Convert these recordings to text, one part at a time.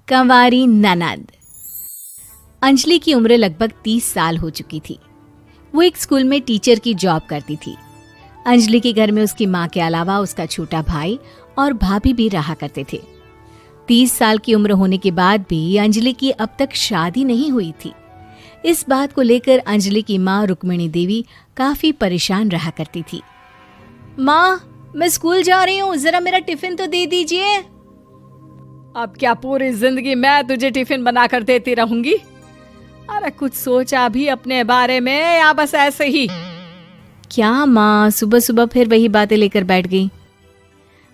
कंवारी ननद। अंजलि की उम्र लगभग 30 साल हो चुकी थी। वो एक स्कूल में टीचर की जॉब करती थी। अंजलि के घर में उसकी माँ के अलावा उसका छोटा भाई और भाभी भी रहा करते थे। 30 साल की उम्र होने के बाद भी अंजलि की अब तक शादी नहीं हुई थी। इस बात को लेकर अंजलि की माँ रुक्मिणी देवी काफी परेशान रहा करती थी। माँ, मैं स्कूल जा रही हूँ, जरा मेरा टिफिन तो दे दीजिए। अब क्या पूरी जिंदगी मैं तुझे टिफिन बना कर देती रहूंगी? अरे कुछ सोचा भी अपने बारे में या बस ऐसे ही? क्या माँ, सुबह सुबह फिर वही बातें लेकर बैठ गई।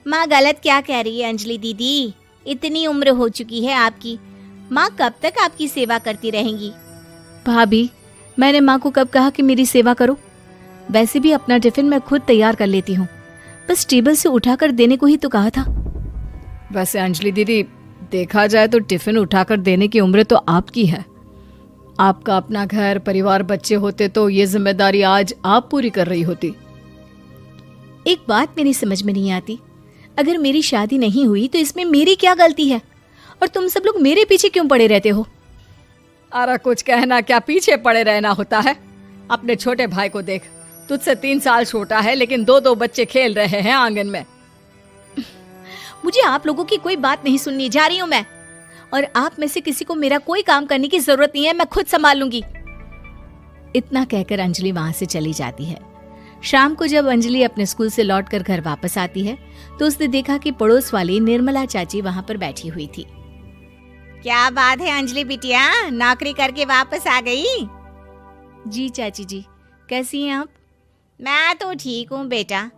माँ गलत क्या कह रही है अंजलि दीदी? इतनी उम्र हो चुकी है आपकी, माँ कब तक आपकी सेवा करती रहेंगी? भाभी, मैंने माँ को कब कहा कि मेरी सेवा करो? वैसे भी अपना टिफिन मैं खुद तैयार कर लेती हूँ, बस टेबल से उठाकर देने को ही तो कहा था। वैसे अंजलि दीदी, देखा जाए तो टिफिन उठाकर देने की उम्र तो आपकी है। आपका अपना घर परिवार बच्चे होते तो ये जिम्मेदारी आज आप पूरी कर रही होती। एक बात मेरी समझ में नहीं आती, अगर मेरी शादी नहीं हुई तो इसमें मेरी क्या गलती है और तुम सब लोग मेरे पीछे क्यों पड़े रहते हो? अरे कुछ कहना क्या पीछे पड़े रहना होता है? अपने छोटे भाई को देख, तुझसे 3 साल छोटा है लेकिन 2 बच्चे खेल रहे हैं आंगन में। मुझे आप लोगों की कोई बात नहीं सुननी, जा रही हूँ मैं। और आप में से किसी को मेरा कोई काम करने की जरूरत नहीं है, मैं खुद संभाल लूंगी। इतना कहकर अंजलि वहां से चली जाती है। शाम को जब अंजलि अपने स्कूल से लौटकर घर वापस आती है तो उसने देखा कि पड़ोस वाली निर्मला चाची वहां पर बैठी हुई थी। क्या बात है अंजलि बिटिया, नौकरी करके वापस आ गई? जी चाची जी, कैसी हैं आप? मैं तो ठीक हूँ बेटा,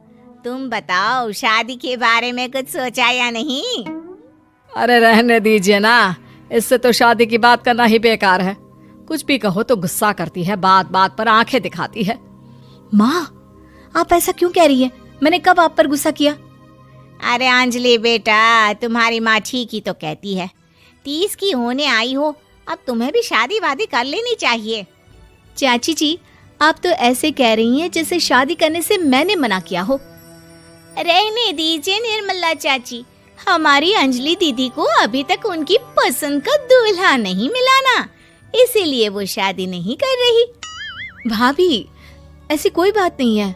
तुम बताओ शादी के बारे में कुछ सोचा या नहीं? अरे रहने दीजिए ना, इससे तो शादी की बात करना ही बेकार है। कुछ भी कहो तो गुस्सा करती है, बात बात पर आंखें दिखाती है। माँ, आप ऐसा क्यों कह रही हैं? मैंने कब आप पर गुस्सा किया? अरे अंजलि बेटा, तुम्हारी माँ ठीक ही तो कहती है। 30 की होने आई हो, अब तुम्हें भी शादी वादी कर लेनी चाहिए। चाची जी, आप तो ऐसे कह रही हैं जैसे शादी करने से मैंने मना किया हो। रहने दीजिए निर्मला चाची, हमारी अंजलि दीदी को अभी तक उनकी पसंद का दूल्हा नहीं मिला ना, इसीलिए वो शादी नहीं कर रही। भाभी, ऐसी कोई बात नहीं है।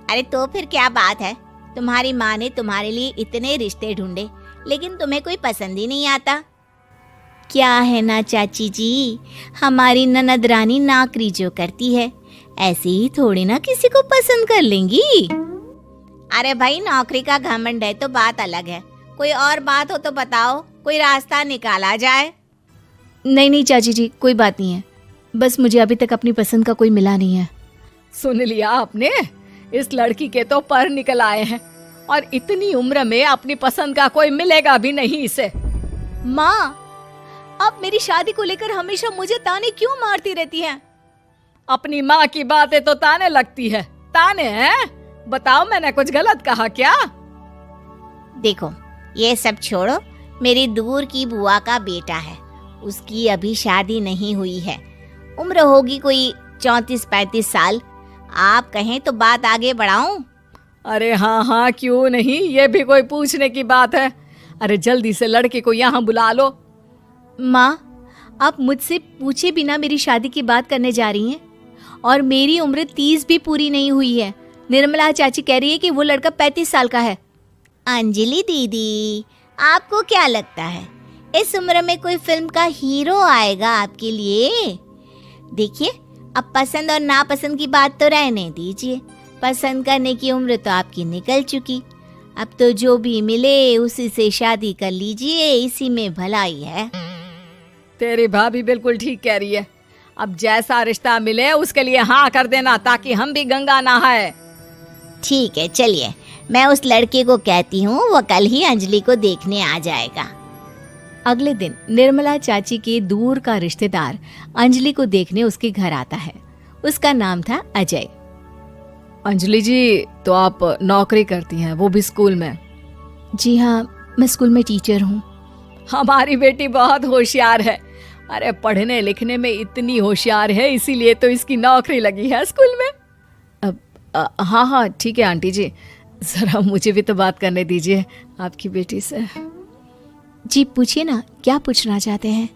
अरे तो फिर क्या बात है? तुम्हारी माँ ने तुम्हारे लिए इतने रिश्ते ढूंढे लेकिन तुम्हें कोई पसंद ही नहीं आता। क्या है ना चाची जी, हमारी ननद रानी नौकरी जो करती है ऐसे ही थोड़ी ना किसी को पसंद कर लेंगी। अरे भाई, नौकरी का घमंड है तो बात अलग है, कोई और बात हो तो बताओ, कोई रास्ता निकाला जाए। नहीं चाची जी, कोई बात नहीं है, बस मुझे अभी तक अपनी पसंद का कोई मिला नहीं है। सुन लिया आपने, इस लड़की के तो पर निकल आए हैं और इतनी उम्र में अपनी पसंद का कोई मिलेगा भी नहीं इसे। माँ, आप मेरी शादी को लेकर हमेशा मुझे ताने क्यों मारती रहती हैं? अपनी माँ की बातें तो ताने लगती है। ताने हैं? बताओ, मैंने कुछ गलत कहा क्या? देखो, ये सब छोड़ो, मेरी दूर की बुआ का बेटा है, उसकी अभी शादी नहीं हुई है, उम्र होगी कोई 34-35 साल। आप कहें तो बात आगे बढ़ाऊं? अरे हाँ, क्यों नहीं, ये भी कोई पूछने की बात है। अरे जल्दी से लड़के को यहाँ बुला लो। माँ, आप मुझसे पूछे बिना मेरी शादी की बात करने जा रही हैं और मेरी उम्र 30 भी पूरी नहीं हुई है। निर्मला चाची कह रही है कि वो लड़का 35 साल का है। अंजलि दीदी, आपको क्या लगता है इस उम्र में कोई फिल्म का हीरो आएगा आपके लिए? देखिए, अब पसंद और नापसंद की बात तो रहने दीजिए, पसंद करने की उम्र तो आपकी निकल चुकी। अब तो जो भी मिले उसी से शादी कर लीजिए, इसी में भलाई है। तेरी भाभी बिल्कुल ठीक कह रही है। अब जैसा रिश्ता मिले उसके लिए हाँ कर देना, ताकि हम भी गंगा नहाए। ठीक है, चलिए मैं उस लड़के को कहती हूँ, वो कल ही अंजलि को देखने आ जाएगा। अगले दिन निर्मला चाची के दूर का रिश्तेदार अंजलि को देखने उसके घर आता है। उसका नाम था अजय। अंजलि जी, तो आप नौकरी करती हैं, वो भी स्कूल में? जी हाँ, मैं स्कूल में टीचर हूँ। हमारी बेटी बहुत होशियार है। अरे पढ़ने लिखने में इतनी होशियार है, इसीलिए तो इसकी नौकरी लगी है स्कूल में। हाँ ठीक है आंटी जी, जरा मुझे भी तो बात करने दीजिए आपकी बेटी से। जी पूछिए ना, क्या पूछना चाहते हैं?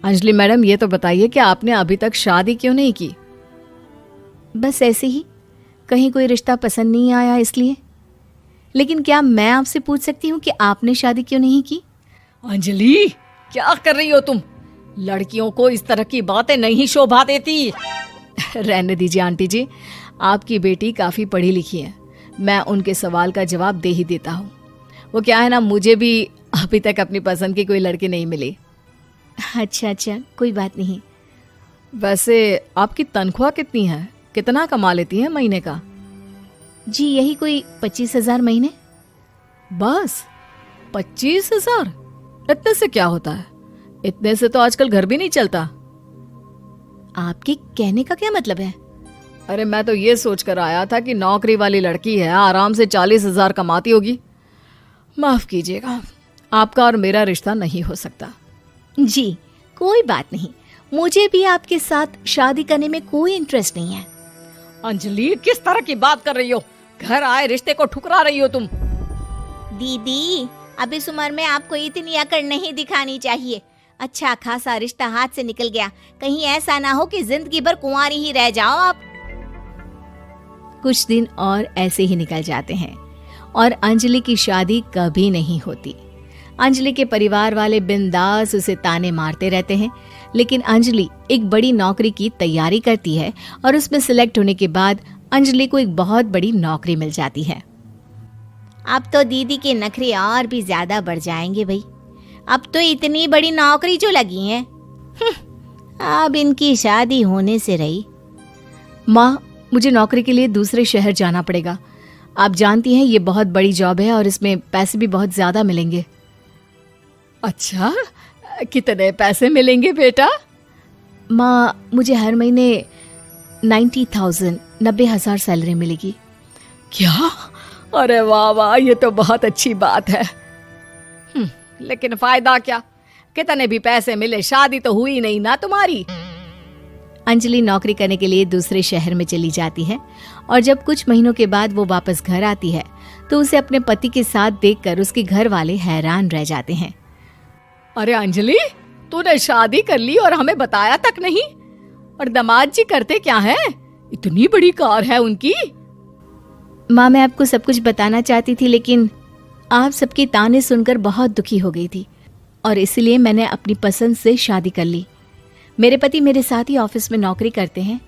अंजलि मैडम, ये तो बताइए कि आपने अभी तक शादी क्यों नहीं की? बस ऐसे ही, कहीं कोई रिश्ता पसंद नहीं आया इसलिए। लेकिन क्या मैं आपसे पूछ सकती हूँ कि आपने शादी क्यों नहीं की? अंजलि, क्या कर रही हो तुम? लड़कियों को इस तरह की बातें नहीं शोभा देती। रहने दीजिए आंटी जी, आपकी बेटी काफ़ी पढ़ी लिखी है, मैं उनके सवाल का जवाब दे ही देता हूँ। वो क्या है ना, मुझे भी अभी तक अपनी पसंद की कोई लड़की नहीं मिली। अच्छा अच्छा, कोई बात नहीं। वैसे आपकी तनख्वाह कितनी है? कितना कमा लेती हैं महीने का? जी यही कोई 25,000 महीने। बस 25,000? इतने से क्या होता है? इतने से तो आजकल घर भी नहीं चलता। आपके कहने का क्या मतलब है? अरे मैं तो ये सोच कर आया था कि नौकरी वाली लड़की है, आराम से 40,000 कमाती होगी। माफ कीजिएगा, आपका और मेरा रिश्ता नहीं हो सकता। जी कोई बात नहीं, मुझे भी आपके साथ शादी करने में कोई इंटरेस्ट नहीं है। अंजलि, किस तरह की बात कर रही हो? घर आए रिश्ते को ठुकरा रही हो तुम। दीदी, अब इस उम्र में आपको इतनी अकड़ नहीं दिखानी चाहिए। अच्छा खासा रिश्ता हाथ से निकल गया, कहीं ऐसा ना हो कि जिंदगी भर कुंवारी ही रह जाओ आप। कुछ दिन और ऐसे ही निकल जाते हैं और अंजलि की शादी कभी नहीं होती। अंजलि के परिवार वाले बिंदास उसे ताने मारते रहते हैं, लेकिन अंजलि एक बड़ी नौकरी की तैयारी करती है और उसमें सिलेक्ट होने के बाद अंजलि को एक बहुत बड़ी नौकरी मिल जाती है। अब तो दीदी के नखरे और भी ज्यादा बढ़ जाएंगे भाई। अब तो इतनी बड़ी नौकरी जो लगी है, अब इनकी शादी होने से रही। माँ, मुझे नौकरी के लिए दूसरे शहर जाना पड़ेगा। आप जानती हैं ये बहुत बड़ी जॉब है और इसमें पैसे भी बहुत ज्यादा मिलेंगे। अच्छा, कितने पैसे मिलेंगे बेटा? माँ, मुझे हर महीने 90,000 सैलरी मिलेगी। क्या? अरे वाह वाह, ये तो बहुत अच्छी बात है। लेकिन फायदा क्या? कितने भी पैसे मिले, शादी तो हुई नहीं ना तुम्हारी। अंजलि नौकरी करने के लिए दूसरे शहर में चली जाती है और जब कुछ महीनों के बाद वो वापस घर आती है तो उसे अपने पति के साथ देखकर उसके घर वाले हैरान रह जाते हैं। अरे अंजलि, तूने शादी कर ली और हमें बताया तक नहीं। और दामाद जी करते क्या हैं? इतनी बड़ी कार है उनकी। माँ, मैं आपको सब कुछ बताना चाहती थी, लेकिन आप सबके ताने सुनकर बहुत दुखी हो गई थी और इसलिए मैंने अपनी पसंद से शादी कर ली। मेरे पति मेरे साथ ही ऑफिस में नौकरी करते हैं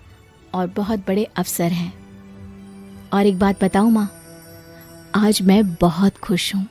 और बहुत बड़े अफसर हैं। और एक बात बताऊं माँ, आज मैं बहुत खुश हूँ।